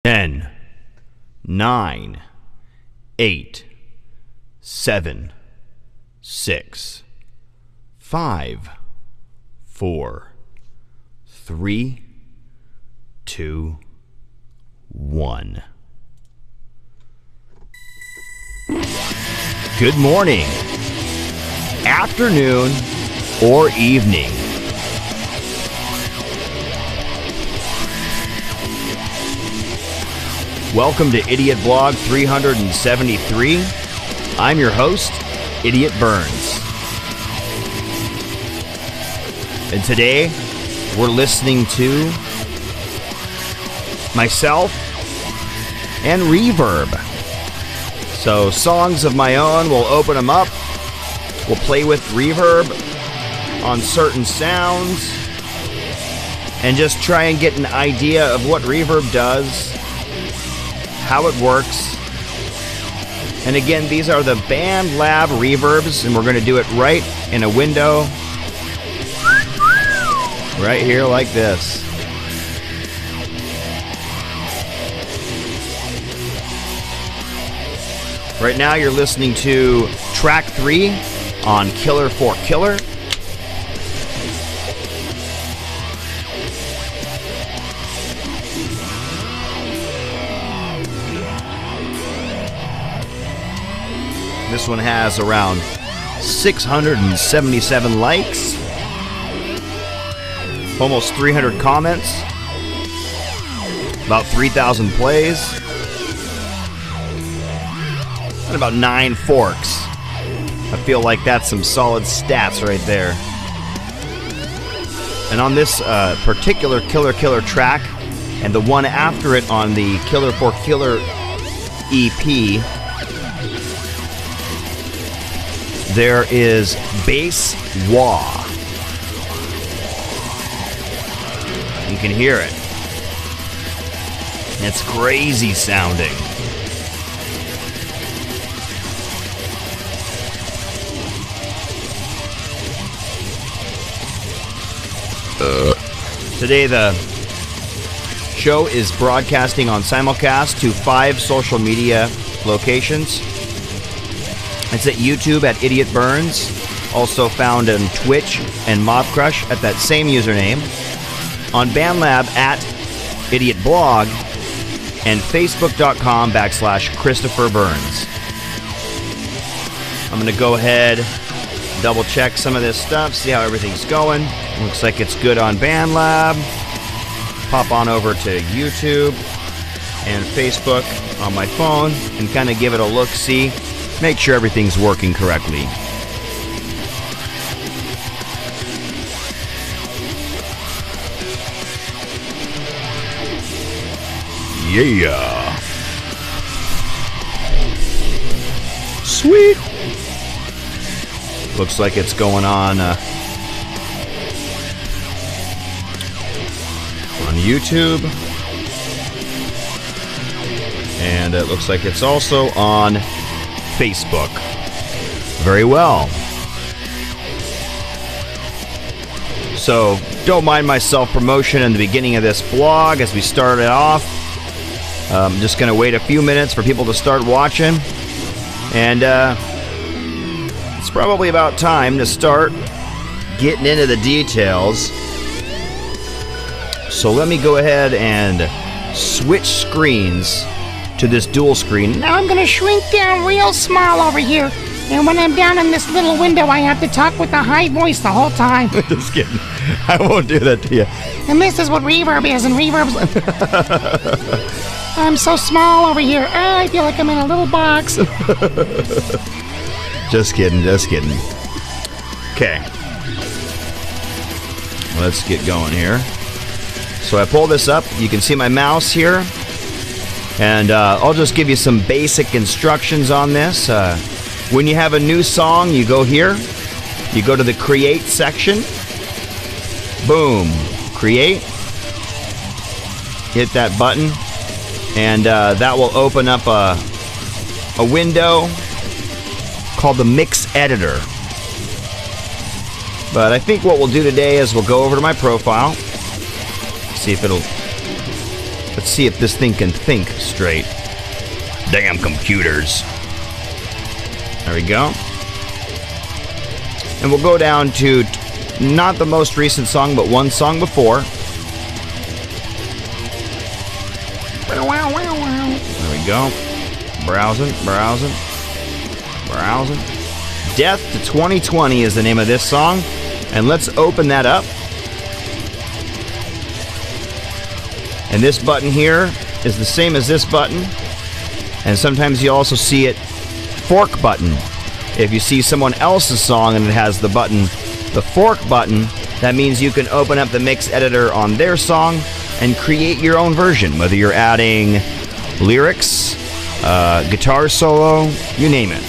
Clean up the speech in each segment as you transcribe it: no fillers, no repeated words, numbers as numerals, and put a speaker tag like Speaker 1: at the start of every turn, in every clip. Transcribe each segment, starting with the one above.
Speaker 1: 10, 9, 8, 7, 6, 5, 4, 3, 2, 1. Good morning, afternoon, or evening. Welcome to IdiOtBlog 373. I'm your host, Idiot Burns. And today, we're listening to myself and reverb. So songs of my own, we'll open them up. We'll play with reverb on certain sounds and just try and get an idea of what reverb does, how it works. And again, these are the BandLab reverbs, and we're going to do it right in a window right here like this. Right now you're listening to track 3 on Killer for Killer. This one has around 677 likes, almost 300 comments, about 3,000 plays, and about 9 forks. I feel like that's some solid stats right there. And on this particular Killer track, and the one after it on the Killer for Killer EP, there is bass wah. You can hear it. It's crazy sounding. Today the show is broadcasting on simulcast to 5 social media locations. It's at YouTube at Idiot Burns, also found on Twitch and Mob Crush at that same username, on BandLab at IdiOtBlog, and Facebook.com/Christopher Burns. I'm going to go ahead, double check some of this stuff, see how everything's going. Looks like it's good on BandLab. Pop on over to YouTube and Facebook on my phone and kind of give it a look-see. Make sure everything's working correctly. Yeah. Sweet. Looks like it's going on YouTube. And it looks like it's also on Facebook. Very well. So don't mind my self-promotion in the beginning of this vlog as we start it off. I'm just going to wait a few minutes for people to start watching. And it's probably about time to start getting into the details. So let me go ahead and switch screens to this dual screen.
Speaker 2: Now I'm gonna shrink down real small over here. And when I'm down in this little window, I have to talk with a high voice the whole time.
Speaker 1: Just kidding. I won't do that to you.
Speaker 2: And this is what reverb is, and reverb's... I'm so small over here. I feel like I'm in a little box.
Speaker 1: Just kidding, just kidding. Okay. Let's get going here. So I pull this up. You can see my mouse here. And I'll just give you some basic instructions on this. When you have a new song, you go here. You go to the Create section. Boom. Create. Hit that button. And that will open up a window called the Mix Editor. But I think what we'll do today is we'll go over to my profile. See if it'll Let's see if this thing can think straight. Damn computers. There we go. And we'll go down to not the most recent song, but one song before. There we go. Browsing. Death to 2020 is the name of this song. And let's open that up. And this button here is the same as this button. And sometimes you also see it fork button. If you see someone else's song and it has the button, the fork button, that means you can open up the mix editor on their song and create your own version, whether you're adding lyrics, guitar solo, you name it.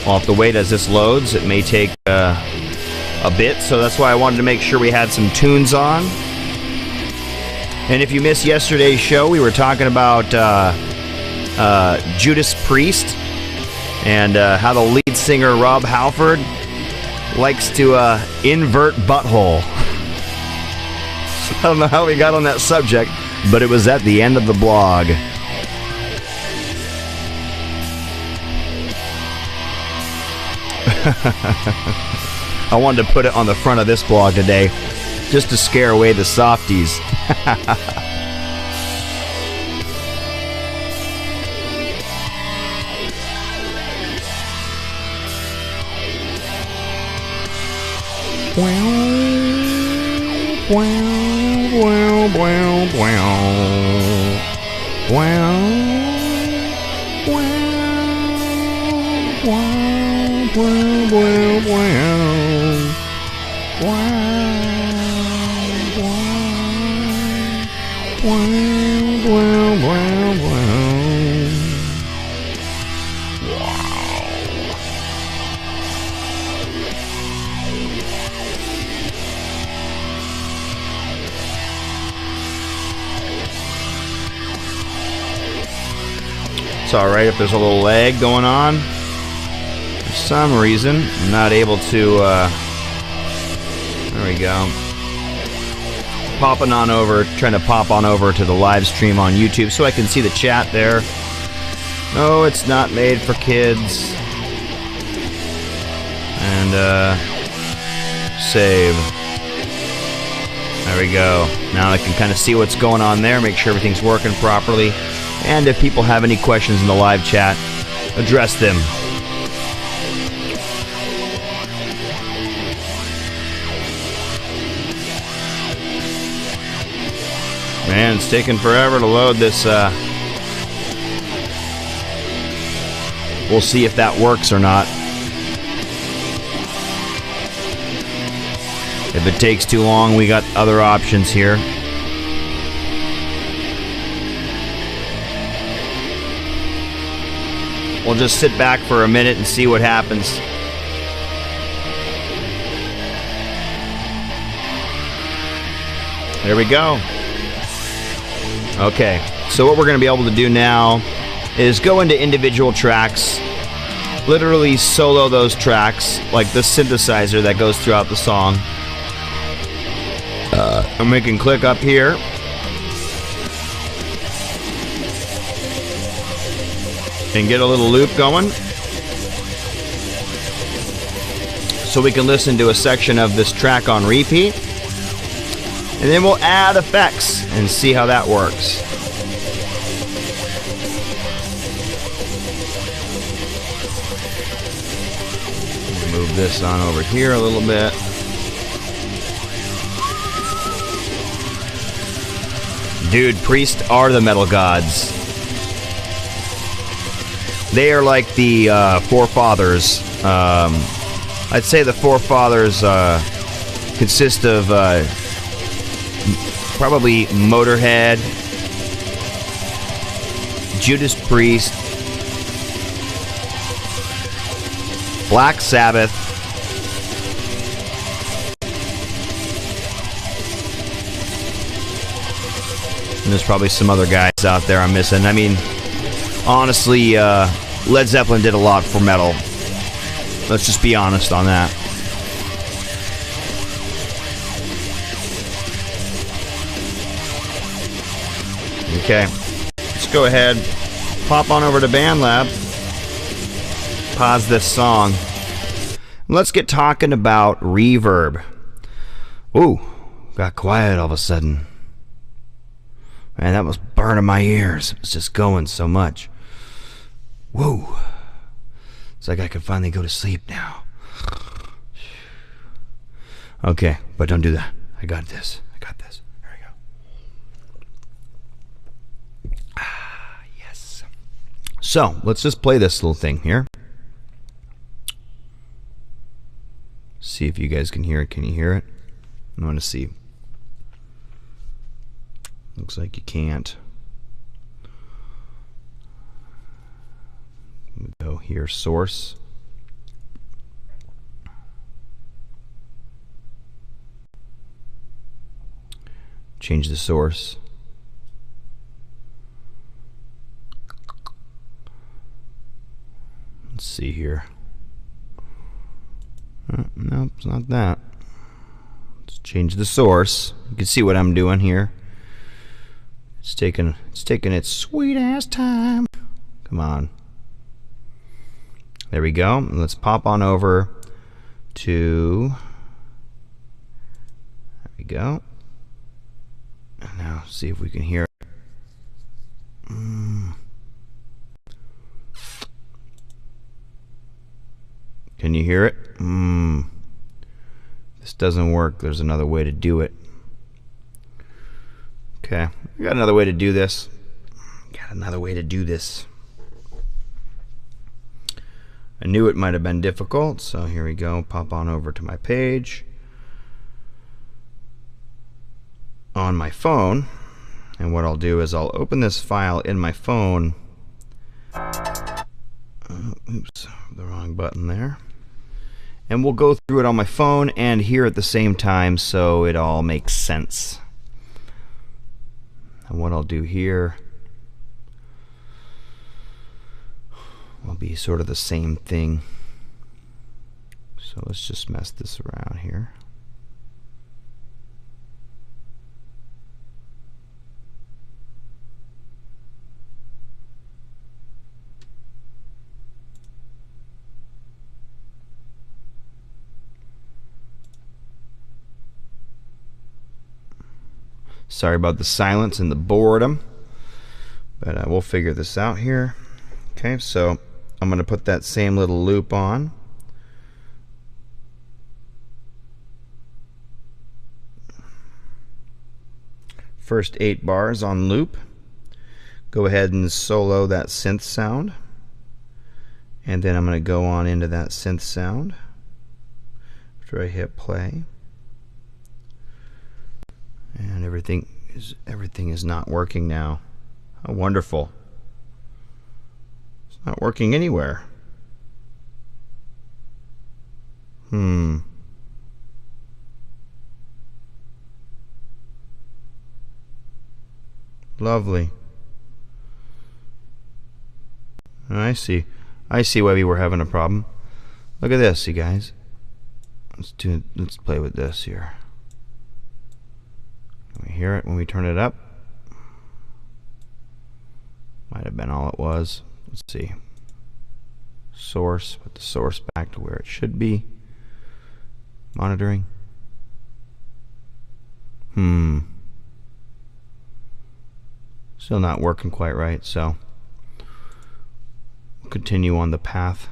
Speaker 1: I'll have to wait as this loads. It may take a bit, so that's why I wanted to make sure we had some tunes on. And if you missed yesterday's show, we were talking about Judas Priest and how the lead singer Rob Halford likes to invert butthole. I don't know how we got on that subject, but it was at the end of the blog. I wanted to put it on the front of this blog today, just to scare away the softies. It's alright if there's a little lag going on. For some reason, I'm not able to, there we go. Trying to pop on over to the live stream on YouTube so I can see the chat there. No, it's not made for kids. And, save. There we go. Now I can kind of see what's going on there, make sure everything's working properly. And if people have any questions in the live chat, address them. Man, it's taking forever to load this. We'll see if that works or not. If it takes too long, we got other options here. We'll just sit back for a minute and see what happens. There we go. Okay, so what we're going to be able to do now is go into individual tracks, literally solo those tracks, like the synthesizer that goes throughout the song. And we can click up here. And get a little loop going. So we can listen to a section of this track on repeat. And then we'll add effects and see how that works. Move this on over here a little bit. Dude, priests are the metal gods. They are like the forefathers. I'd say the forefathers consist of probably Motorhead, Judas Priest, Black Sabbath, and there's probably some other guys out there I'm missing. I mean, honestly, Led Zeppelin did a lot for metal. Let's just be honest on that. Okay, let's go ahead, pop on over to BandLab, pause this song. Let's get talking about reverb. Ooh, got quiet all of a sudden. Man, that was burning my ears. It was just going so much. Whoa. It's like I could finally go to sleep now. Okay, but don't do that. I got this. I got this. There we go. Ah, yes. So, let's just play this little thing here. See if you guys can hear it. Can you hear it? I want to see. Looks like you can't. We go here, source. Change the source. Let's see here. Nope, it's not that. Let's change the source. You can see what I'm doing here. It's taking its sweet ass time. Come on. There we go. Let's pop on over to. There we go. And now see if we can hear it. Can you hear it? This doesn't work. There's another way to do it. Okay, we got another way to do this. I knew it might have been difficult, so here we go. Pop on over to my page on my phone, and what I'll do is I'll open this file in my phone. Oops, the wrong button there. And we'll go through it on my phone and here at the same time so it all makes sense. And what I'll do here will be sort of the same thing. So let's just mess this around here. Sorry about the silence and the boredom, but we'll figure this out here. Okay, so I'm going to put that same little loop on. First 8 bars on loop. Go ahead and solo that synth sound. And then I'm going to go on into that synth sound after I hit play. And everything is not working now. How wonderful. It's not working anywhere. Lovely. I see why we were having a problem. Look at this, you guys. Let's play with this here. Can we hear it when we turn it up? Might have been all it was. Let's see. Source. Put the source back to where it should be. Monitoring. Still not working quite right, so we'll continue on the path.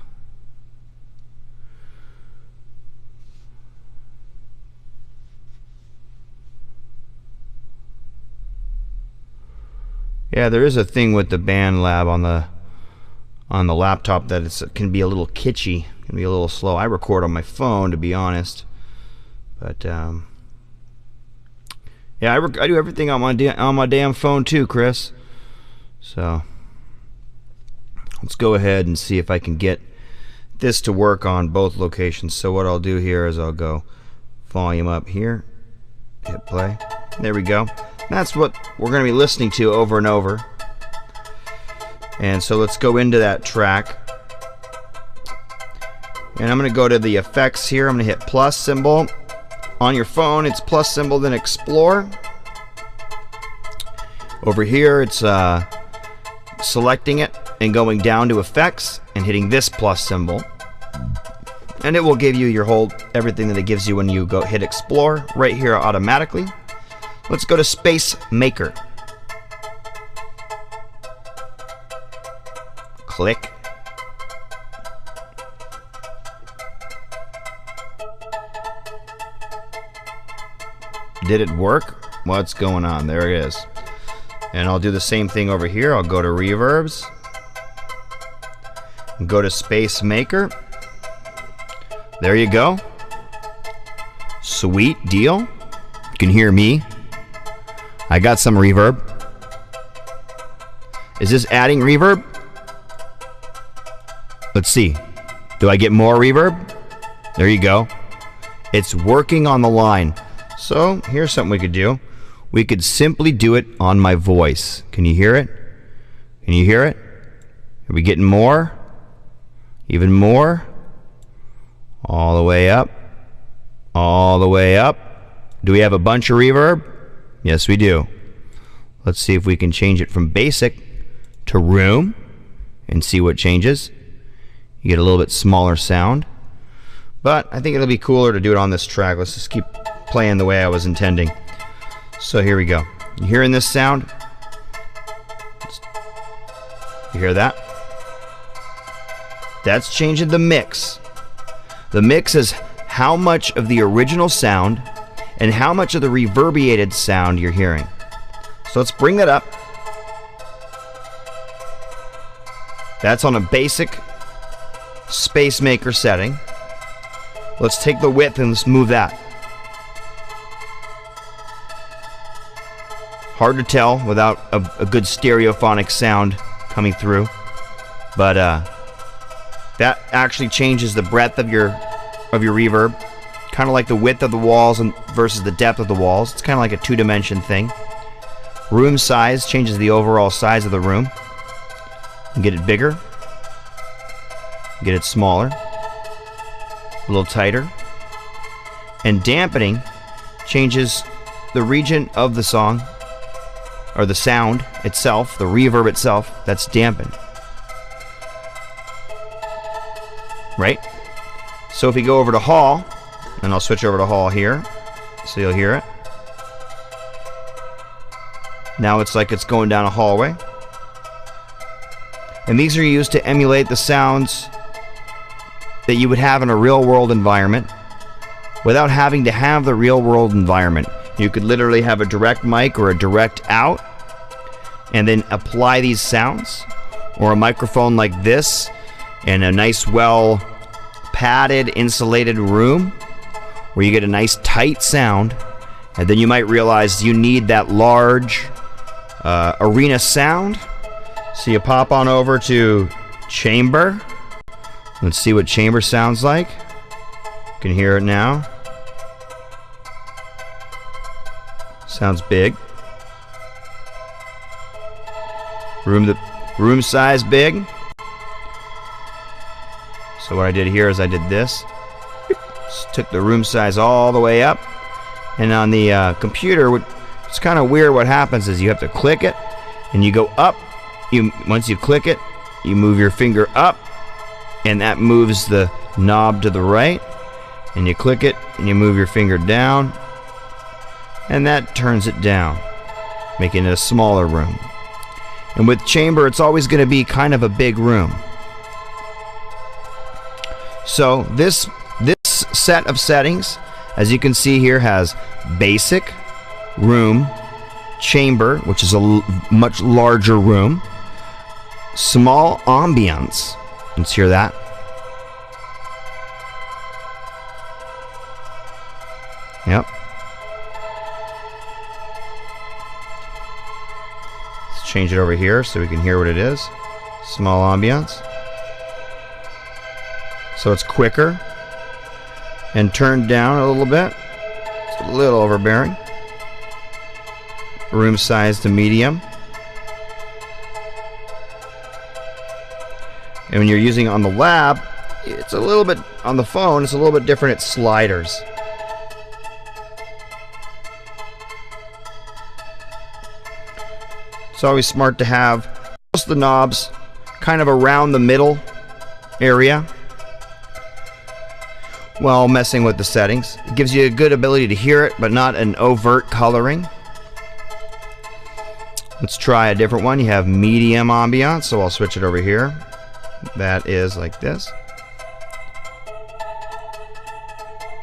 Speaker 1: Yeah, there is a thing with the BandLab on the laptop that it can be a little kitschy, can be a little slow. I record on my phone, to be honest, but yeah, I do everything on my damn phone too, Chris. So let's go ahead and see if I can get this to work on both locations. So what I'll do here is I'll go volume up here, hit play. There we go. That's what we're going to be listening to over and over. And so let's go into that track. And I'm going to go to the effects here. I'm going to hit plus symbol. On your phone, it's plus symbol, then explore. Over here, it's selecting it and going down to effects and hitting this plus symbol. And it will give you your whole, everything that it gives you when you go hit explore right here automatically. Let's go to Space Maker. Click. Did it work? What's going on? There it is. And I'll do the same thing over here. I'll go to reverbs. Go to Space Maker. There you go. Sweet deal. You can hear me. I got some reverb. Is this adding reverb? Let's see. Do I get more reverb? There you go. It's working on the line. So here's something we could do. We could simply do it on my voice. Can you hear it? Can you hear it? Are we getting more? Even more? All the way up. All the way up. Do we have a bunch of reverb? Yes, we do. Let's see if we can change it from basic to room and see what changes. You get a little bit smaller sound. But I think it'll be cooler to do it on this track. Let's just keep playing the way I was intending. So here we go. You hearing this sound? You hear that? That's changing the mix. The mix is how much of the original sound and how much of the reverberated sound you're hearing. So let's bring that up. That's on a basic Space Maker setting. Let's take the width and let's move that. Hard to tell without a good stereophonic sound coming through, but that actually changes the breadth of your reverb, kind of like the width of the walls and versus the depth of the walls. It's kind of like a two-dimension thing. Room size changes the overall size of the room. You get it bigger, get it smaller, a little tighter, and dampening changes the region of the song, or the sound itself, the reverb itself, that's dampened. Right? So if we go over to Hall, and I'll switch over to Hall here, so you'll hear it. Now it's like it's going down a hallway. And these are used to emulate the sounds that you would have in a real-world environment without having to have the real-world environment. You could literally have a direct mic or a direct out and then apply these sounds, or a microphone like this in a nice, well padded, insulated room where you get a nice tight sound, and then you might realize you need that large arena sound. So you pop on over to chamber. Let's see what chamber sounds like. You can hear it now. Sounds big. Room size big. So what I did here is I did this. Just took the room size all the way up. And on the computer, it's kind of weird. What happens is you have to click it and you go up. Once you click it, you move your finger up, and that moves the knob to the right. And you click it and you move your finger down, and that turns it down, making it a smaller room. And with chamber, it's always going to be kind of a big room. So this set of settings, as you can see here, has basic, room, chamber, which is a much larger room, small ambience. Let's hear that. Yep. Let's change it over here so we can hear what it is. Small ambience. So it's quicker. And turned down a little bit. It's a little overbearing. Room size to medium. And when you're using it on the lab, it's a little bit, on the phone, it's a little bit different. It's sliders. It's always smart to have most of the knobs kind of around the middle area while messing with the settings. It gives you a good ability to hear it, but not an overt coloring. Let's try a different one. You have medium ambiance, so I'll switch it over here. That is like this.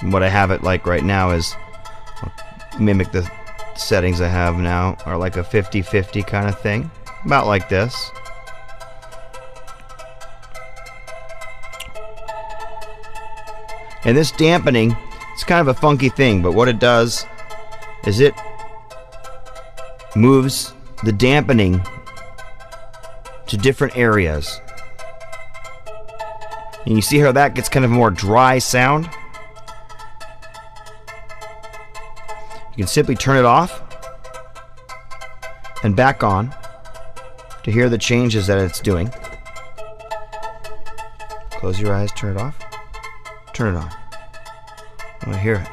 Speaker 1: What I have it like right now is mimic the settings I have now, are like a 50-50 kind of thing, about like this. And this dampening, it's kind of a funky thing, but what it does is it moves the dampening to different areas. And you see how that gets kind of a more dry sound? You can simply turn it off and back on to hear the changes that it's doing. Close your eyes, turn it off, turn it on. I want to hear it.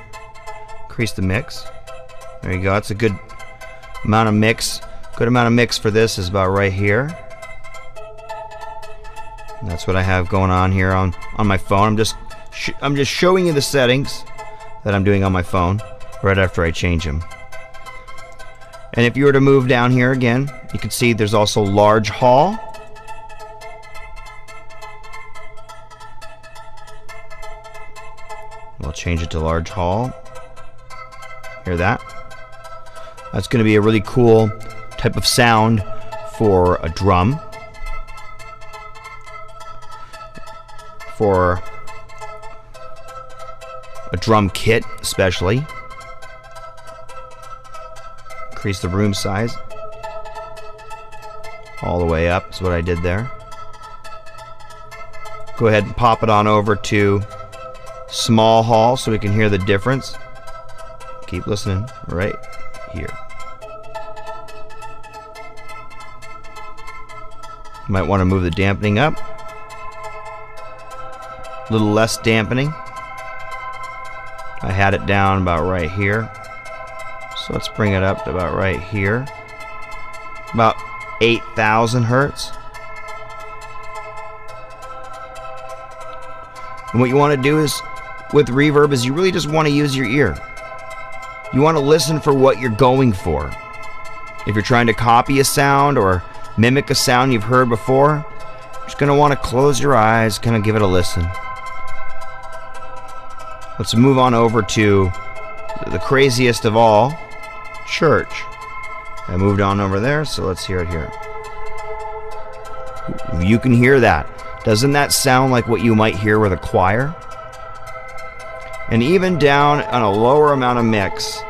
Speaker 1: Increase the mix. There you go. It's a good amount of mix. Good amount of mix for this is about right here. And that's what I have going on here on my phone. I'm just showing you the settings that I'm doing on my phone right after I change them. And if you were to move down here again, you can see there's also large hall. We'll change it to large hall. Hear that? That's going to be a really cool type of sound for a drum. For a drum kit, especially. Increase the room size all the way up is what I did there. Go ahead and pop it on over to small hall so we can hear the difference. Keep listening right here. You might want to move the dampening up. A little less dampening. I had it down about right here. So let's bring it up to about right here. About 8,000 hertz. And what you want to do is, with reverb, is you really just want to use your ear. You want to listen for what you're going for. If you're trying to copy a sound or mimic a sound you've heard before, you're just going to want to close your eyes, kind of give it a listen. Let's move on over to the craziest of all, church. I moved on over there, so let's hear it here. You can hear that. Doesn't that sound like what you might hear with a choir? And even down on a lower amount of mix,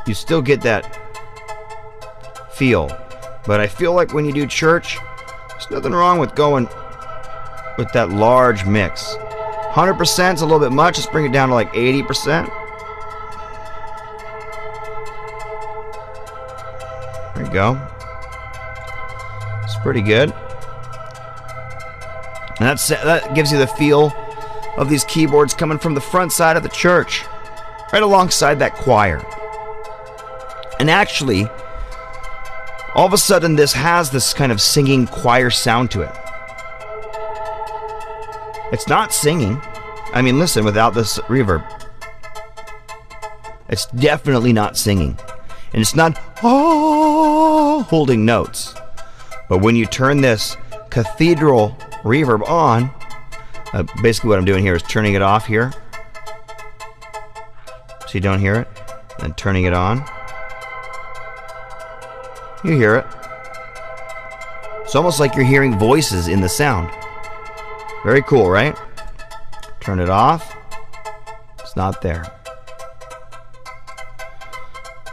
Speaker 1: you still get that feel. But I feel like when you do church, there's nothing wrong with going with that large mix. 100% is a little bit much. Let's bring it down to like 80%. There you go. It's pretty good. And that gives you the feel of these keyboards coming from the front side of the church, right alongside that choir. And actually, all of a sudden this has this kind of singing choir sound to it. It's not singing. I mean, listen, without this reverb. It's definitely not singing. And it's not holding notes. But when you turn this cathedral reverb on, basically what I'm doing here is turning it off here, so you don't hear it, and turning it on. You hear it. It's almost like you're hearing voices in the sound. Very cool, right? Turn it off. It's not there.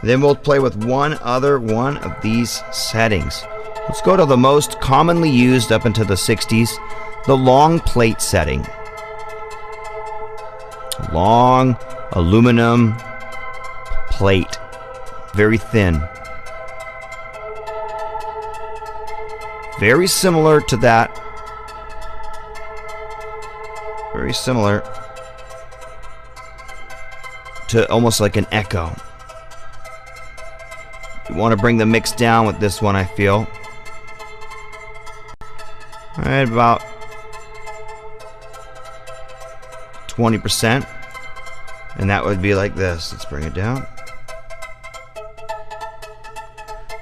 Speaker 1: Then we'll play with one other one of these settings. Let's go to the most commonly used up into the 60s, the long plate setting. Long aluminum plate. Very thin. Very similar to that. Very similar to almost like an echo. You want to bring the mix down with this one, I feel. Alright, about 20%. And that would be like this. Let's bring it down.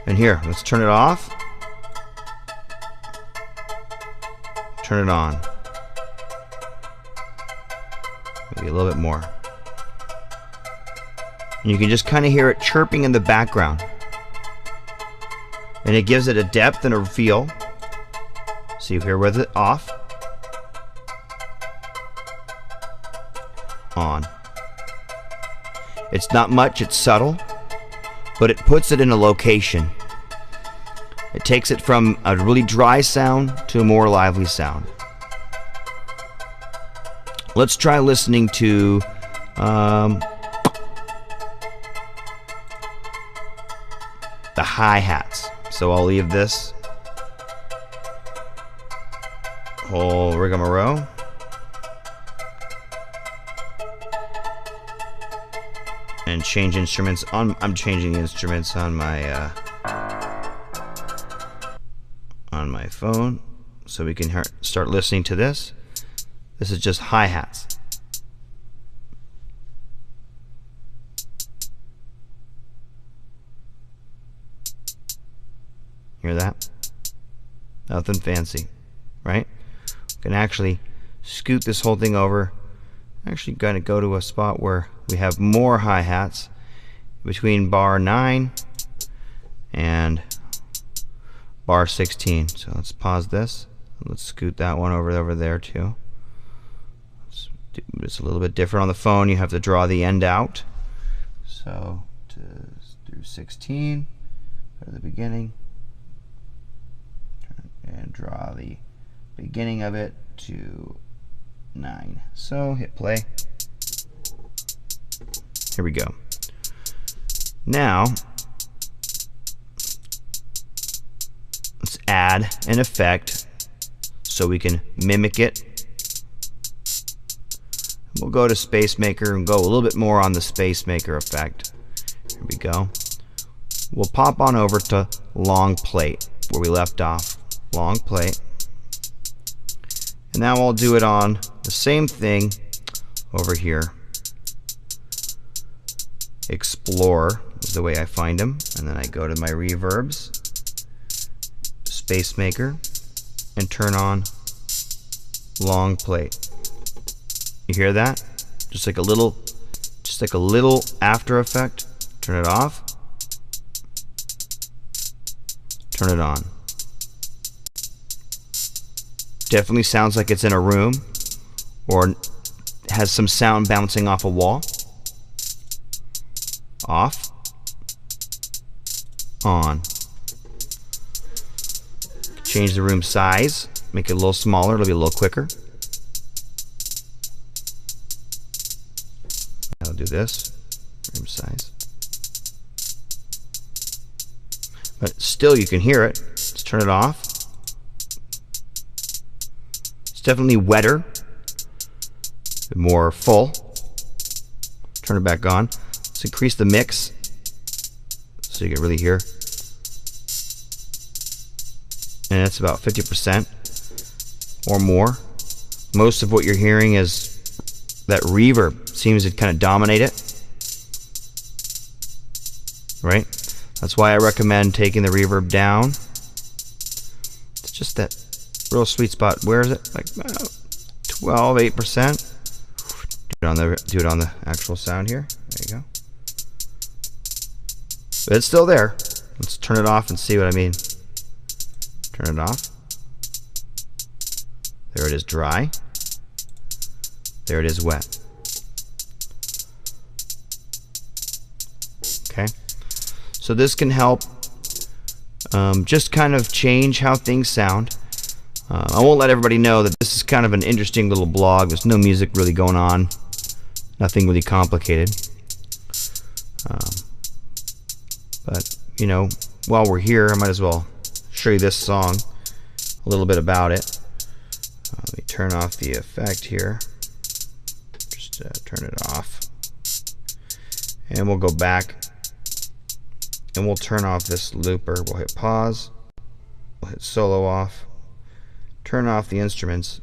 Speaker 1: And here, let's turn it off. Turn it on. Maybe a little bit more. And you can just kind of hear it chirping in the background. And it gives it a depth and a feel. So you hear with it off. On. It's not much, it's subtle, but it puts it in a location. It takes it from a really dry sound to a more lively sound. Let's try listening to the hi-hats. So I'll leave this whole rigmarole. And change instruments on. I'm changing instruments on my phone, so we can start listening to this. This is just hi-hats. Hear that? Nothing fancy, right? We can actually scoot this whole thing over. Actually gonna go to a spot where we have more hi-hats between bar 9 and bar 16. So let's pause this. Let's scoot that one over there too. It's a little bit different on the phone. You have to draw the end out. So to do 16, go to the beginning, and draw the beginning of it to 9. So hit play. Here we go. Now let's add an effect so we can mimic it. We'll go to Space Maker and go a little bit more on the Space Maker effect. Here we go. We'll pop on over to long plate where we left off. Long plate. And now I'll do it on the same thing over here. Explore is the way I find them. And then I go to my reverbs, Space Maker, and turn on long plate. You hear that? Just like a little after effect. Turn it off. Turn it on. Definitely sounds like it's in a room or has some sound bouncing off a wall. Off. On. Change the room size. Make it a little smaller. It'll be a little quicker. I'll do this. Room size. But still you can hear it. Let's turn it off. It's definitely wetter, more full. Turn it back on. Let's increase the mix so you can really hear. And it's about 50% or more. Most of what you're hearing is that reverb seems to kind of dominate it. Right? That's why I recommend taking the reverb down. It's just that real sweet spot. Where is it? Like 8%. Do it on the actual sound here. There you go. But it's still there. Let's turn it off and see what I mean. Turn it off. There it is, dry. There it is, wet. Okay. So this can help just kind of change how things sound. I won't let everybody know that this is kind of an interesting little blog. There's no music really going on. Nothing really complicated. But, you know, while we're here, I might as well show you this song, a little bit about it. Let me turn off the effect here. Just turn it off. And we'll go back And we'll turn off this looper. We'll hit pause. We'll hit solo off. Turn off the instruments.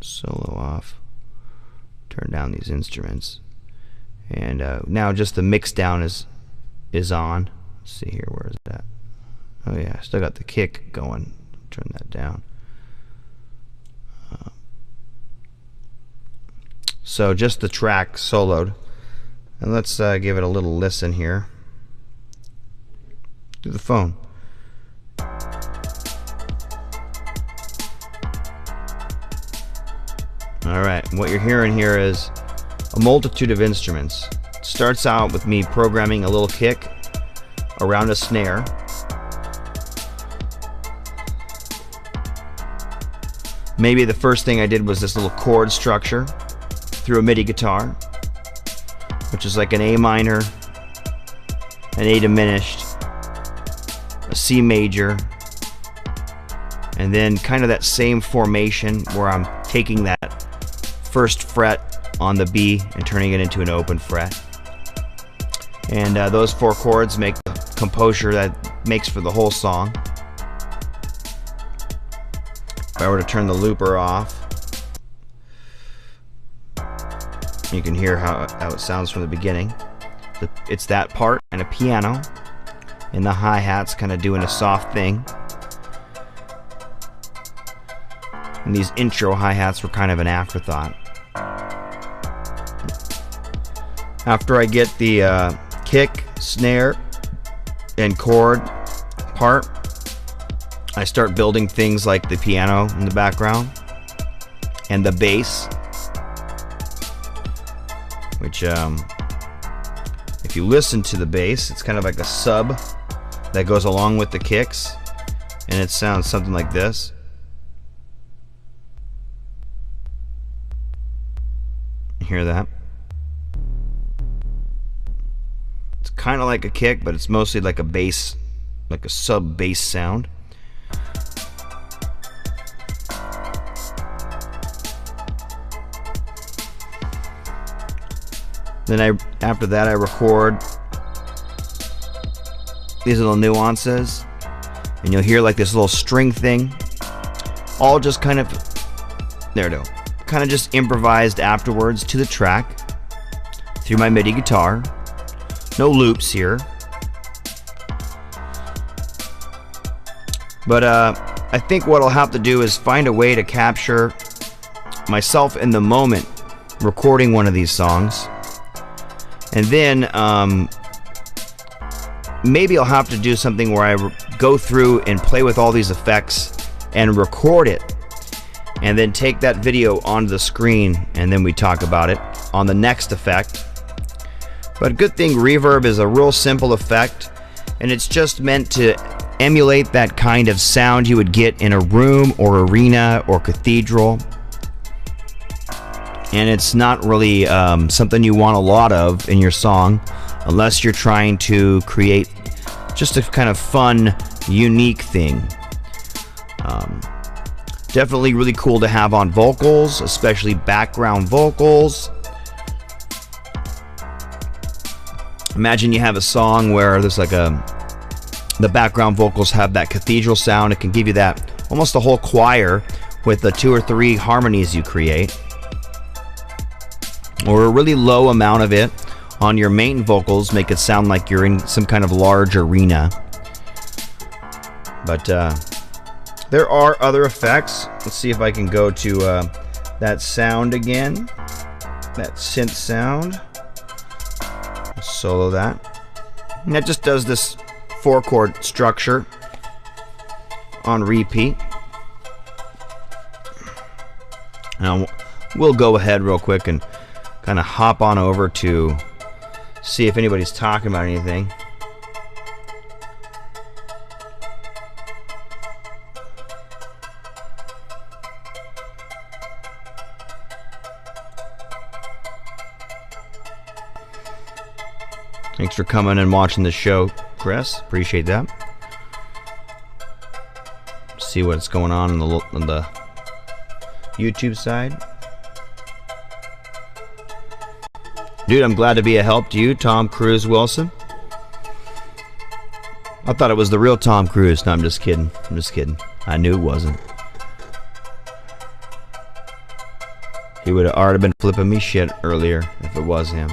Speaker 1: Solo off. Turn down these instruments. And now just the mix down is on. Let's see here, where is that? Oh yeah, I still got the kick going. Turn that down. So just the track soloed. And let's give it a little listen here. Through the phone. Alright, what you're hearing here is a multitude of instruments. It starts out with me programming a little kick around a snare. Maybe the first thing I did was this little chord structure through a MIDI guitar, which is like an A minor, an A diminished, a C major, and then kind of that same formation where I'm taking that first fret on the B and turning it into an open fret. And those 4 chords make the composure that makes for the whole song. If I were to turn the looper off, you can hear how it sounds from the beginning. It's that part and a piano, and the hi-hats kind of doing a soft thing. And these intro hi-hats were kind of an afterthought. After I get the kick, snare, and chord part, I start building things like the piano in the background and the bass, which if you listen to the bass, it's kind of like a sub that goes along with the kicks, and it sounds something like this. Hear that? It's kind of like a kick, but it's mostly like a bass, like a sub bass sound. Then after that I record these little nuances, and you'll hear like this little string thing, all just kind of, there it is, kind of just improvised afterwards to the track through my MIDI guitar. No loops here. But I think what I'll have to do is find a way to capture myself in the moment recording one of these songs. And then maybe I'll have to do something where I go through and play with all these effects and record it, and then take that video onto the screen, and then we talk about it on the next effect. But good thing reverb is a real simple effect, and it's just meant to emulate that kind of sound you would get in a room or arena or cathedral. And it's not really something you want a lot of in your song, unless you're trying to create just a kind of fun, unique thing. Definitely really cool to have on vocals, especially background vocals. Imagine you have a song where there's like the background vocals have that cathedral sound. It can give you that almost a whole choir with the 2 or 3 harmonies you create, or a really low amount of it on your main vocals, make it sound like you're in some kind of large arena. But there are other effects. Let's see if I can go to that sound again, that synth sound. Solo that. And that just does this 4-chord structure on repeat. Now we'll go ahead real quick and kind of hop on over to see if anybody's talking about anything. Thanks for coming and watching the show, Chris. Appreciate that. See what's going on the YouTube side. Dude, I'm glad to be a help to you, Tom Cruise Wilson. I thought it was the real Tom Cruise. No, I'm just kidding. I'm just kidding. I knew it wasn't. He would have already been flipping me shit earlier if it was him.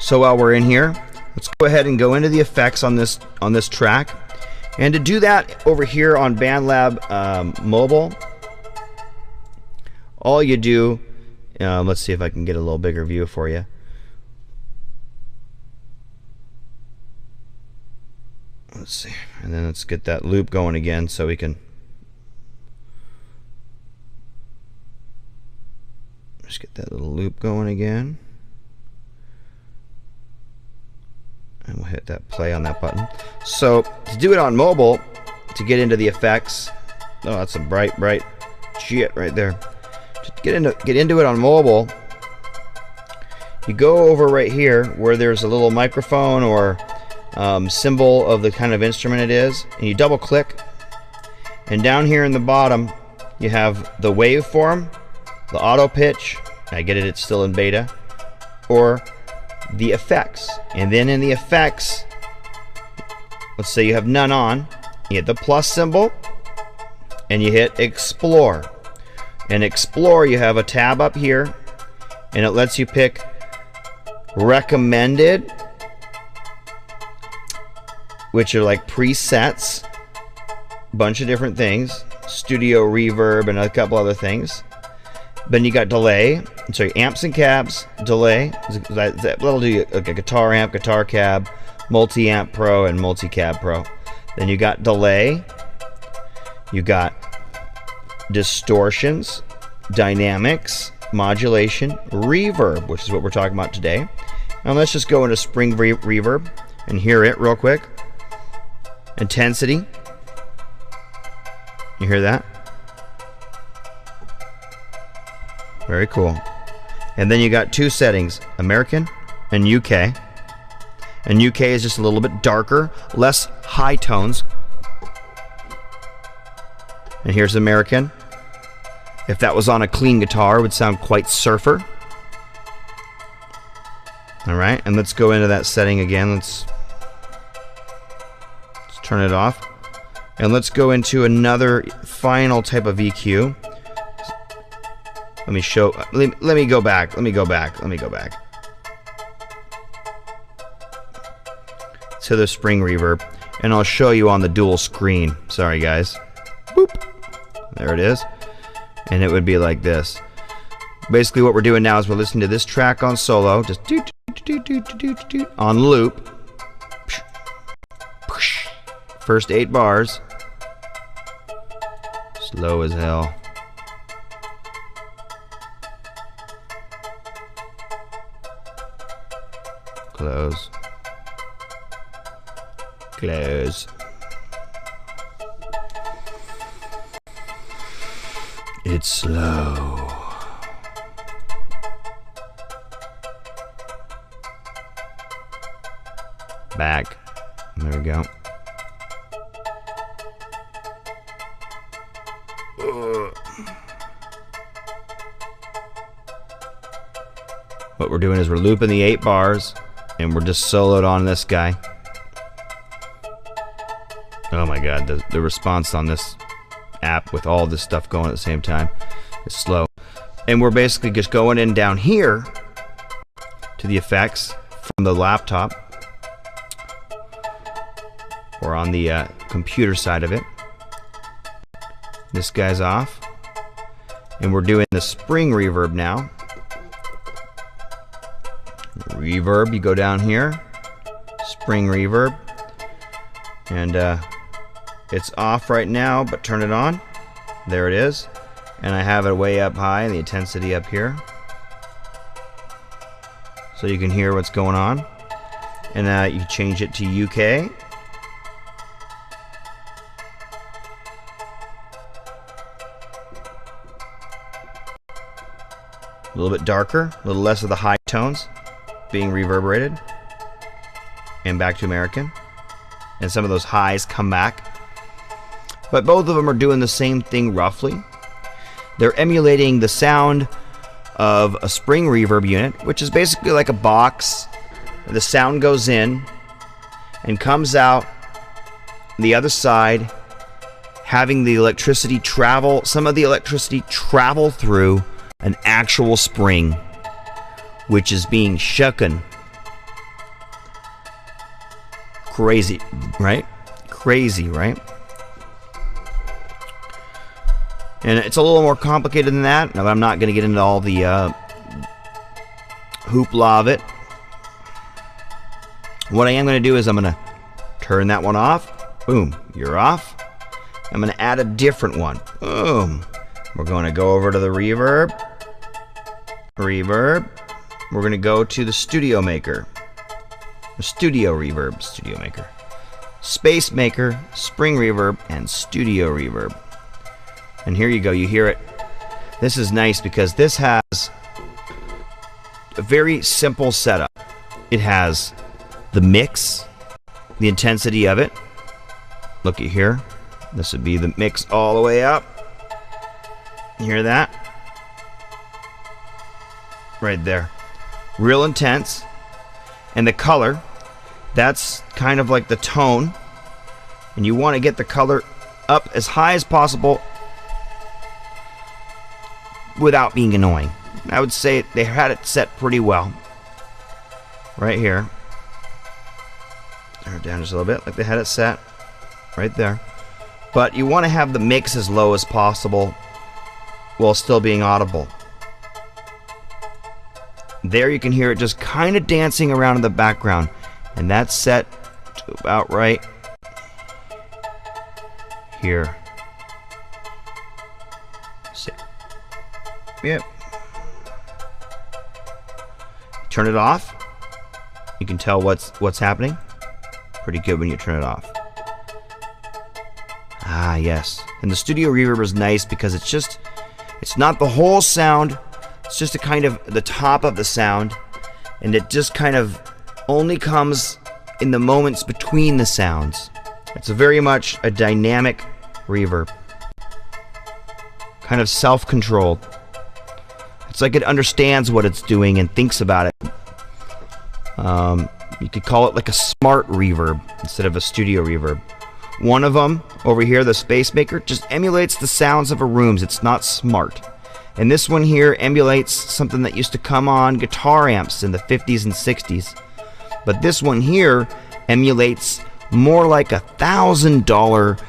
Speaker 1: So while we're in here, let's go ahead and go into the effects on this track. And to do that over here on BandLab mobile, all you do, let's see if I can get a little bigger view for you. Let's see, and then let's get that loop going again so we can just get that little loop going again. And we'll hit that play on that button. So to do it on mobile, to get into the effects, oh, that's some bright shit right there. To get into it on mobile, you go over right here where there's a little microphone or symbol of the kind of instrument it is, and you double click, and down here in the bottom you have the waveform, the auto pitch, I get it, it's still in beta, or the effects. And then in the effects, let's say you have none on, you hit the plus symbol and you hit explore. And explore, you have a tab up here and it lets you pick recommended, which are like presets, bunch of different things, studio reverb and a couple other things. Then you got delay, sorry, amps and cabs, delay. That'll do like a guitar amp, guitar cab, multi-amp pro, and multi-cab pro. Then you got delay, you got distortions, dynamics, modulation, reverb, which is what we're talking about today. Now let's just go into spring reverb and hear it real quick. Intensity. You hear that? Very cool. And then you got two settings, American and UK. And UK is just a little bit darker, less high tones. And here's American. If that was on a clean guitar, it would sound quite surfer. Alright, and let's go into that setting again. Let's turn it off. And let's go into another final type of EQ. Let me show, let me go back, to the spring reverb, and I'll show you on the dual screen. Sorry guys. Boop. There it is. And it would be like this. Basically what we're doing now is we're listening to this track on solo, just on loop. First 8 bars. Slow as hell. Close. Close. It's slow. Back. There we go. What we're doing is we're looping the 8 bars. And we're just soloed on this guy. Oh my god, the response on this app with all this stuff going at the same time is slow. And we're basically just going in down here to the effects from the laptop or on the computer side of it. This guy's off. And we're doing the spring reverb now. Reverb, you go down here, spring reverb, and it's off right now, but turn it on. There it is, and I have it way up high, the intensity up here, so you can hear what's going on. And you change it to UK. A little bit darker, a little less of the high tones being reverberated, and back to American, and some of those highs come back, but both of them are doing the same thing roughly. They're emulating the sound of a spring reverb unit, which is basically like a box. The sound goes in, and comes out the other side, having the electricity travel, some of the electricity travel through an actual spring, which is being shooken. Crazy, right? Crazy, right? And it's a little more complicated than that. Now, I'm not going to get into all the hoopla of it. What I am going to do is I'm going to turn that one off. Boom, you're off. I'm going to add a different one. Boom. We're going to go over to the reverb. Reverb. We're going to go to the studio maker. The studio reverb, studio maker. Space maker, spring reverb, and studio reverb. And here you go, you hear it. This is nice because this has a very simple setup. It has the mix, the intensity of it. Look at here. This would be the mix all the way up. You hear that? Right there. Real intense. And the color, that's kind of like the tone. And you want to get the color up as high as possible without being annoying. I would say they had it set pretty well. Right here. Turn it down just a little bit, like they had it set. Right there. But you want to have the mix as low as possible while still being audible. There you can hear it just kind of dancing around in the background. And that's set to about right here. See. Yep. Turn it off. You can tell what's happening. Pretty good when you turn it off. Ah, yes. And the studio reverb is nice because it's not the whole sound. It's just a kind of the top of the sound, and it just kind of only comes in the moments between the sounds. It's very much a dynamic reverb. Kind of self-controlled. It's like it understands what it's doing and thinks about it. You could call it like a smart reverb instead of a studio reverb. One of them, over here, the Space Maker, just emulates the sounds of a room. It's not smart. And this one here emulates something that used to come on guitar amps in the 50s and 60s. But this one here emulates more like $1,000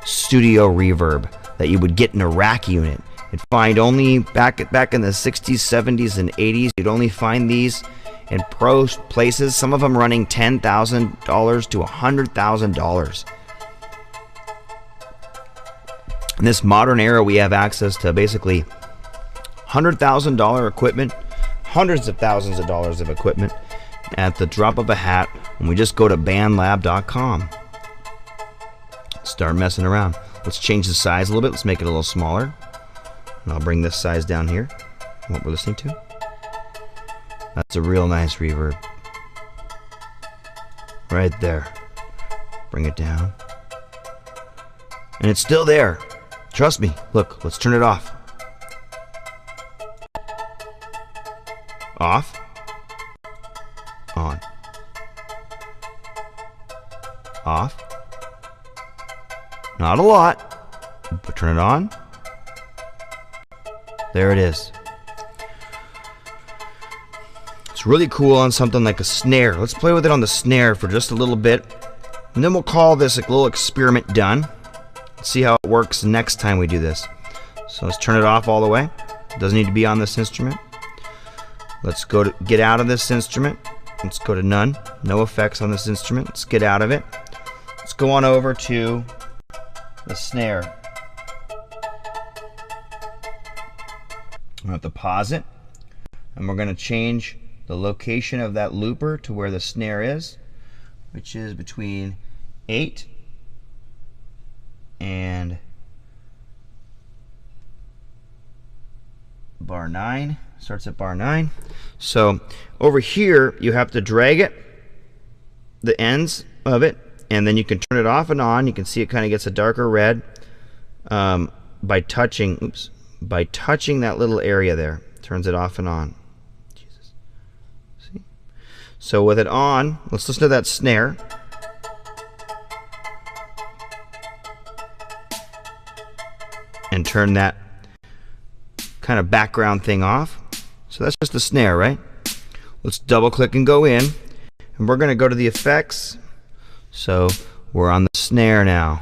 Speaker 1: studio reverb that you would get in a rack unit. You'd find only back in the 60s, 70s, and 80s, you'd only find these in pro places, some of them running $10,000 to $100,000. In this modern era, we have access to basically $100,000 equipment, hundreds of thousands of dollars of equipment at the drop of a hat when we just go to bandlab.com. Start messing around. Let's change the size a little bit. Let's make it a little smaller. And I'll bring this size down here, what we're listening to. That's a real nice reverb. Right there. Bring it down. And it's still there. Trust me. Look, let's turn it off. Off. On. Off. Not a lot, but turn it on. There it is. It's really cool on something like a snare. Let's play with it on the snare for just a little bit, and then we'll call this a little experiment done. See how it works next time we do this. So let's turn it off all the way. It doesn't need to be on this instrument. Let's go to get out of this instrument. Let's go to none. No effects on this instrument. Let's get out of it. Let's go on over to the snare. We'll have to pause it, and we're going to change the location of that looper to where the snare is, which is between 8 and bar 9. Starts at bar 9. So over here you have to drag it, the ends of it, and then you can turn it off and on. You can see it kind of gets a darker red by touching that little area there. Turns it off and on. Jesus. See? So with it on, let's listen to that snare. and turn that kind of background thing off. So that's just the snare, right? Let's double click and go in, and we're going to go to the effects. So we're on the snare now.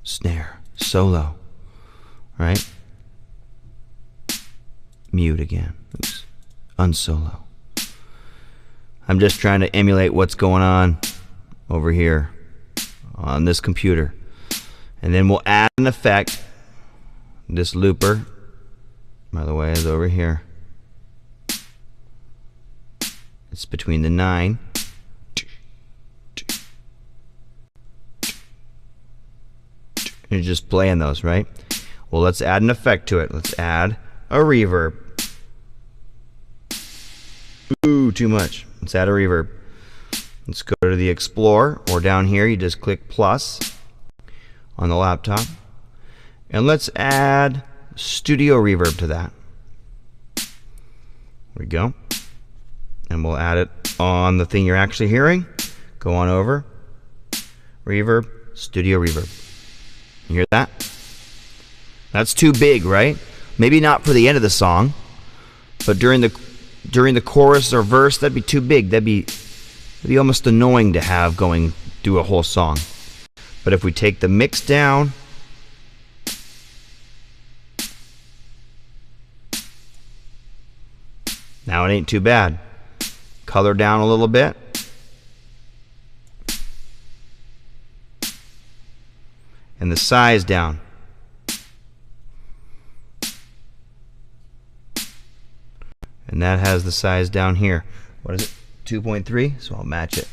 Speaker 1: Snare, solo, right? Mute again. Oops. Unsolo. I'm just trying to emulate what's going on over here on this computer. And then we'll add an effect. This looper, by the way, is over here. It's between the 9. You're just playing those, right? Well, let's add an effect to it. Let's add a reverb. Ooh, too much. Let's add a reverb. Let's go to the Explorer, or down here you just click plus on the laptop. And let's add studio reverb to that. There we go. And we'll add it on the thing you're actually hearing. Go on over. Reverb, studio reverb. You hear that? That's too big, right? Maybe not for the end of the song, but during the chorus or verse, that'd be too big. That'd be almost annoying to have going through a whole song. But if we take the mix down, now it ain't too bad. Color down a little bit. And the size down. And that has the size down here. What is it? 2.3? So I'll match it.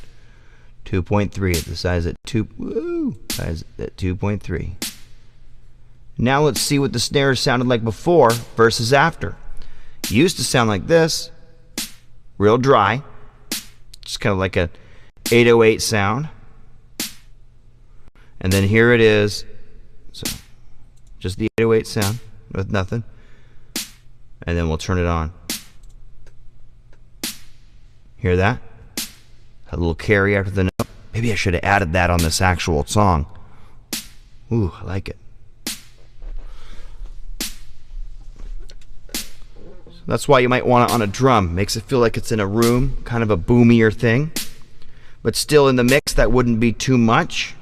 Speaker 1: 2.3 the size at 2.3. Now let's see what the snare sounded like before versus after. It used to sound like this. Real dry. Just kind of like a 808 sound. And then here it is. So just the 808 sound with nothing. And then we'll turn it on. Hear that? A little carry after the note. Maybe I should have added that on this actual song. Ooh, I like it. So that's why you might want it on a drum. Makes it feel like it's in a room, kind of a boomier thing. But still in the mix, that wouldn't be too much.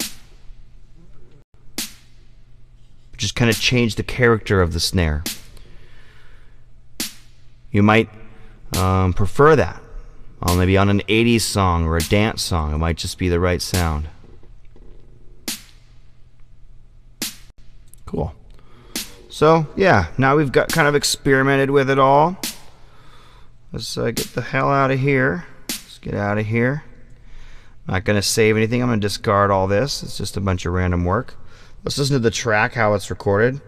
Speaker 1: Just kind of change the character of the snare. You might prefer that. Maybe on an 80s song or a dance song, it might just be the right sound. Cool. So, yeah, now we've got kind of experimented with it all. Let's get the hell out of here. Let's get out of here. I'm not going to save anything. I'm going to discard all this. It's just a bunch of random work. Let's listen to the track, how it's recorded.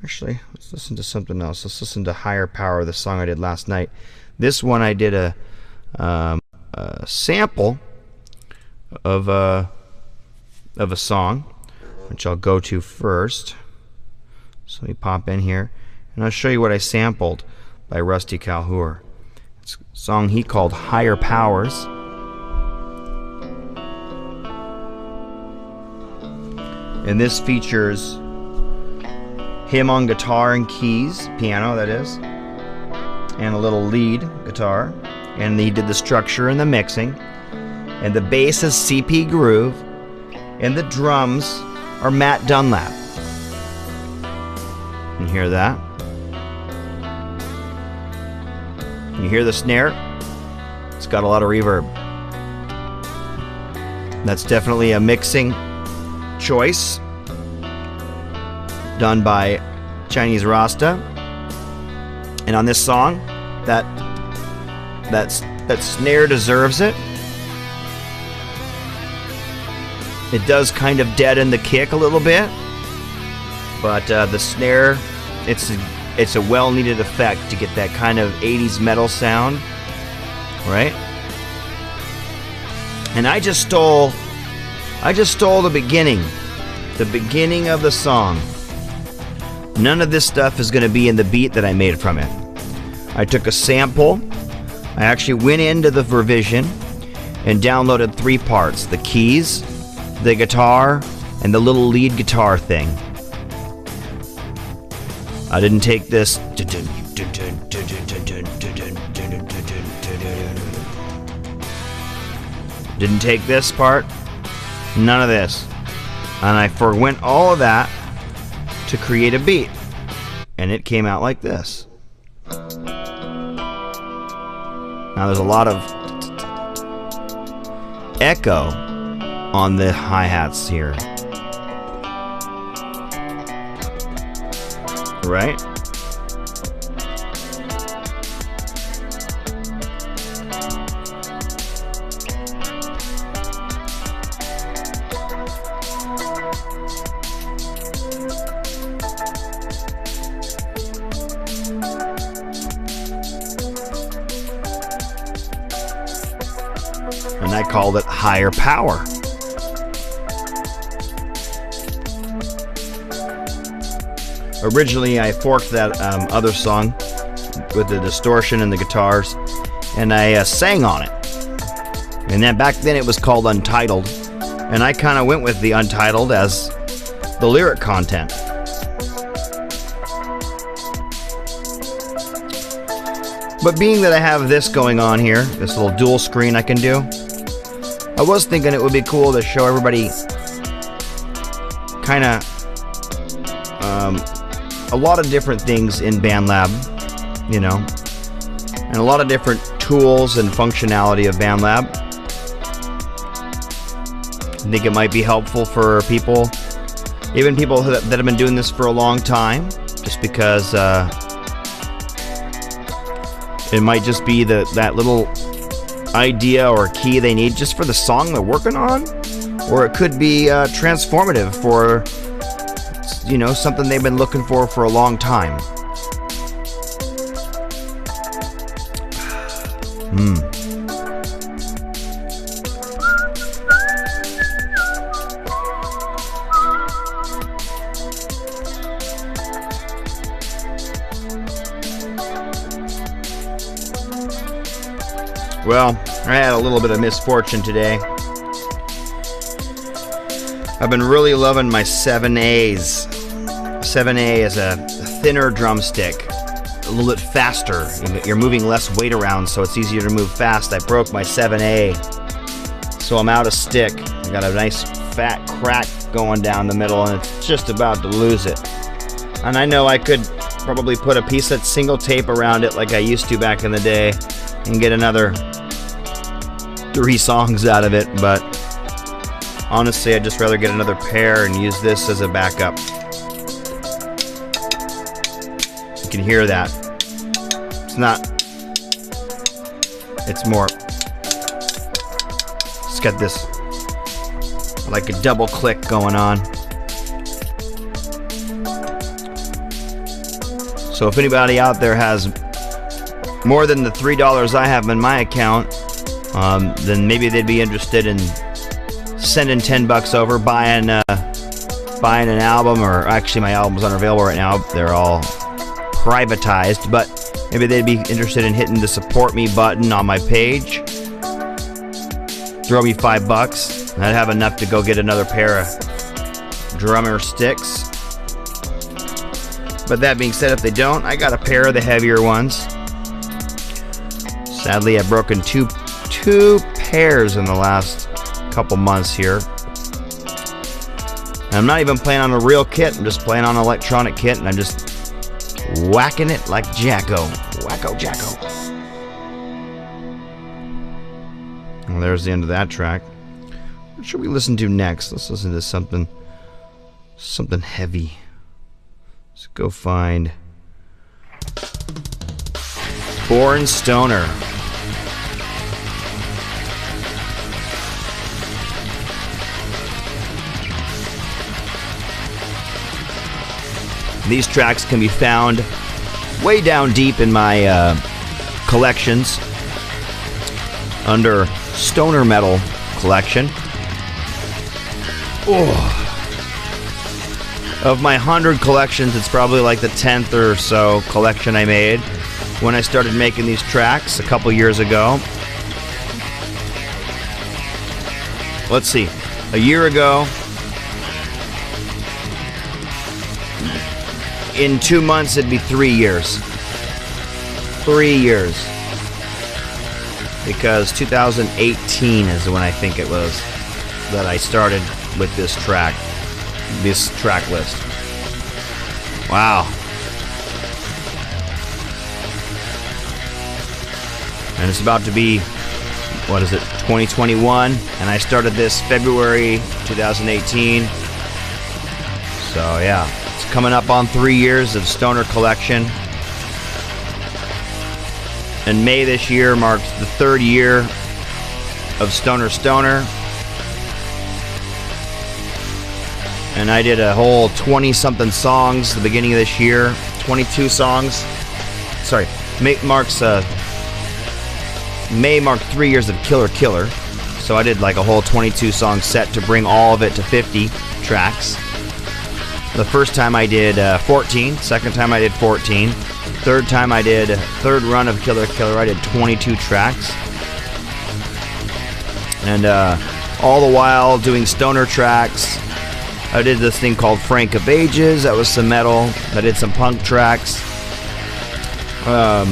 Speaker 1: Actually, let's listen to something else. Let's listen to Higher Power, the song I did last night. This one I did a sample of a song, which I'll go to first. So let me pop in here, and I'll show you what I sampled by Rusty Calhour. It's a song he called Higher Powers. And this features him on guitar and keys, piano that is, and a little lead guitar. And he did the structure and the mixing. And the bass is CP Groove. And the drums are Matt Dunlap. You hear that? You hear the snare? It's got a lot of reverb. That's definitely a mixing choice done by Chinese Rasta. And on this song, that snare deserves it. It does kind of deaden the kick a little bit, but the snare, it's a well-needed effect to get that kind of 80s metal sound, right? And I just stole the beginning of the song. None of this stuff is going to be in the beat that I made from it. I took a sample. I actually went into the revision and downloaded 3 parts: the keys, the guitar, and the little lead guitar thing. I didn't take this. Didn't take this part. None of this. And I forwent all of that to create a beat. And it came out like this. Now there's a lot of echo on the hi-hats here. Right? And I called it higher power. Originally, I forked that other song with the distortion and the guitars, and I sang on it. And then back then it was called Untitled, and I kind of went with the Untitled as the lyric content. But being that I have this going on here, this little dual screen I can do, I was thinking it would be cool to show everybody kind of a lot of different things in BandLab, you know, and a lot of different tools and functionality of BandLab. I think it might be helpful for people, even people that have been doing this for a long time, just because it might just be that little idea or key they need just for the song they're working on, or it could be transformative for, you know, something they've been looking for a long time. Well, I had a little bit of misfortune today. I've been really loving my 7As. 7A is a thinner drumstick, a little bit faster. You're moving less weight around, so it's easier to move fast. I broke my 7A, so I'm out of stick. I got a nice fat crack going down the middle, and it's just about to lose it. And I know I could probably put a piece of single tape around it like I used to back in the day and get another 3 songs out of it, but honestly, I'd just rather get another pair and use this as a backup. You can hear that. It's not... It's more... It's got this, like a double click going on. So if anybody out there has more than the $3 I have in my account, then maybe they'd be interested in sending $10 over, buying an album, or actually my albums aren't available right now. They're all privatized, but maybe they'd be interested in hitting the support me button on my page. Throw me $5. I'd have enough to go get another pair of drummer sticks. But that being said, if they don't, I got a pair of the heavier ones. Sadly, I've broken two pairs in the last couple months here. And I'm not even playing on a real kit, I'm just playing on an electronic kit, and I'm just whacking it like Jacko. Wacko Jacko. Well, there's the end of that track. What should we listen to next? Let's listen to something heavy. Let's go find Born Stoner. These tracks can be found way down deep in my collections under Stoner Metal Collection. Oh. Of my 100 collections, it's probably like the 10th or so collection I made when I started making these tracks a couple years ago. Let's see, a year ago, in 2 months, it'd be 3 years. 3 years. Because 2018 is when I think it was that I started with this track list. Wow. And it's about to be, what is it, 2021, and I started this February 2018. So yeah, it's coming up on 3 years of Stoner Collection. And May this year marks the 3rd year of Stoner. And I did a whole 20-something songs at the beginning of this year. 22 songs. Sorry, May marked 3 years of Killer. So I did like a whole 22 song set to bring all of it to 50 tracks. The first time I did 14. Second time I did 14. Third time I did, third run of Killer, I did 22 tracks. And all the while doing stoner tracks. I did this thing called Frank of Ages. That was some metal. I did some punk tracks. I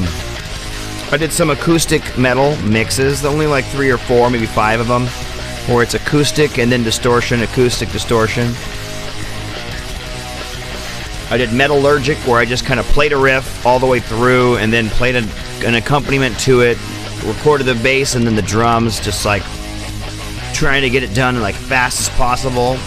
Speaker 1: did some acoustic metal mixes. Only like 3 or 4, maybe 5 of them. Where it's acoustic and then distortion, acoustic, distortion. I did Metallurgic, where I just kind of played a riff all the way through and then played an accompaniment to it, recorded the bass and then the drums, just like trying to get it done like fast as possible.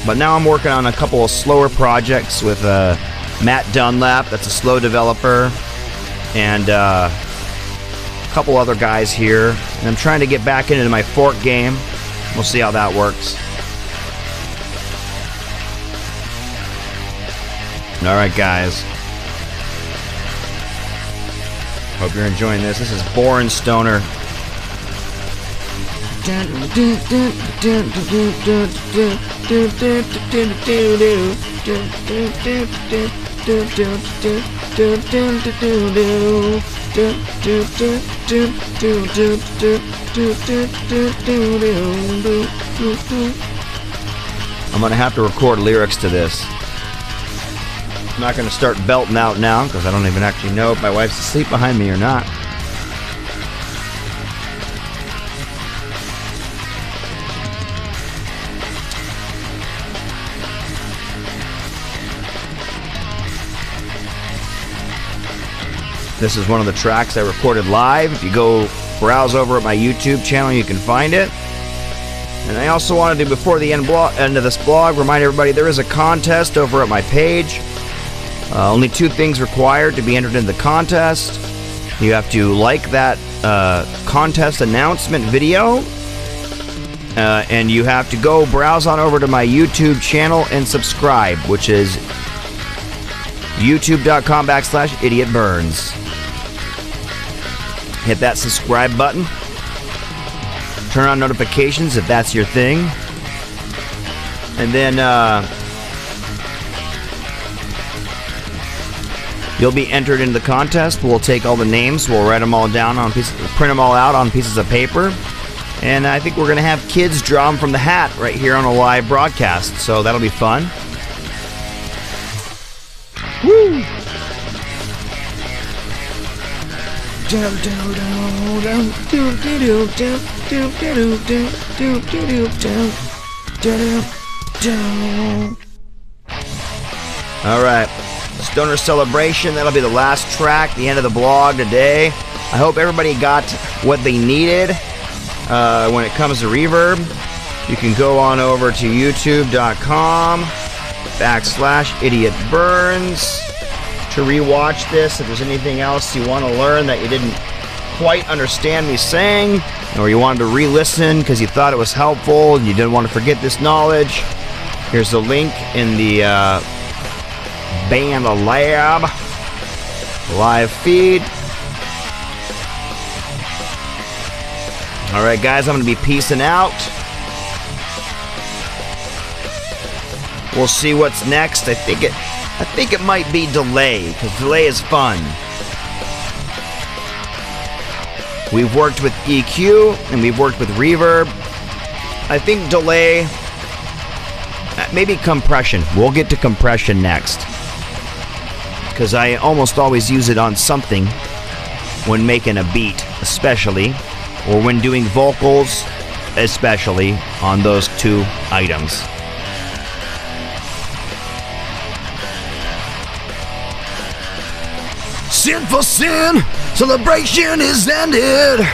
Speaker 1: But now I'm working on a couple of slower projects with Matt Dunlap, that's a slow developer, and a couple other guys here. And I'm trying to get back into my fork game. We'll see how that works. Alright guys, hope you're enjoying this. This is Born Stoner. I'm gonna have to record lyrics to this. I'm not going to start belting out now because I don't even actually know if my wife's asleep behind me or not. This is one of the tracks I recorded live. If you go browse over at my YouTube channel, you can find it. And I also wanted to, before the end of this blog, remind everybody there is a contest over at my page. Only 2 things required to be entered in the contest. You have to like that contest announcement video, and you have to go browse on over to my YouTube channel and subscribe, which is youtube.com/idiotburns. Hit that subscribe button. Turn on notifications if that's your thing. And then you'll be entered into the contest. We'll take all the names, we'll write them all down on print them all out on pieces of paper, and I think we're gonna have kids draw them from the hat right here on a live broadcast. So that'll be fun. Woo! All right. Stoner Celebration, that'll be the last track, the end of the blog today. I hope everybody got what they needed when it comes to reverb. You can go on over to youtube.com/idiotburns to rewatch this. If there's anything else you want to learn that you didn't quite understand me saying, or you wanted to re-listen because you thought it was helpful and you didn't want to forget this knowledge, here's the link in the BandLab live feed. Alright guys, I'm going to be peacing out. We'll see what's next. I think it might be delay, because delay is fun. We've worked with EQ and we've worked with reverb. I think delay Maybe compression. We'll get to compression next. Because I almost always use it on something when making a beat, especially, or when doing vocals, especially on those two items. Sin for sin, celebration is ended.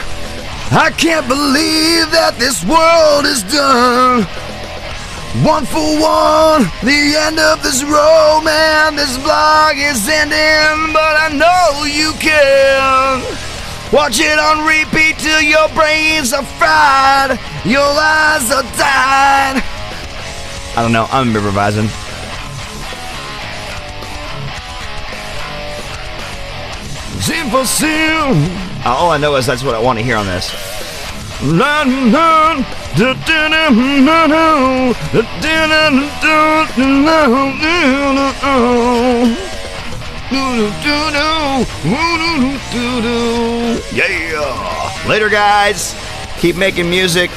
Speaker 1: I can't believe that this world is done. One for one, the end of this road, man. This vlog is ending, but I know you can. Watch it on repeat till your brains are fried, your eyes are dying. I don't know, I'm improvising. Sin for sin. All I know is that's what I want to hear on this. Yeah. Later, guys. Keep making music.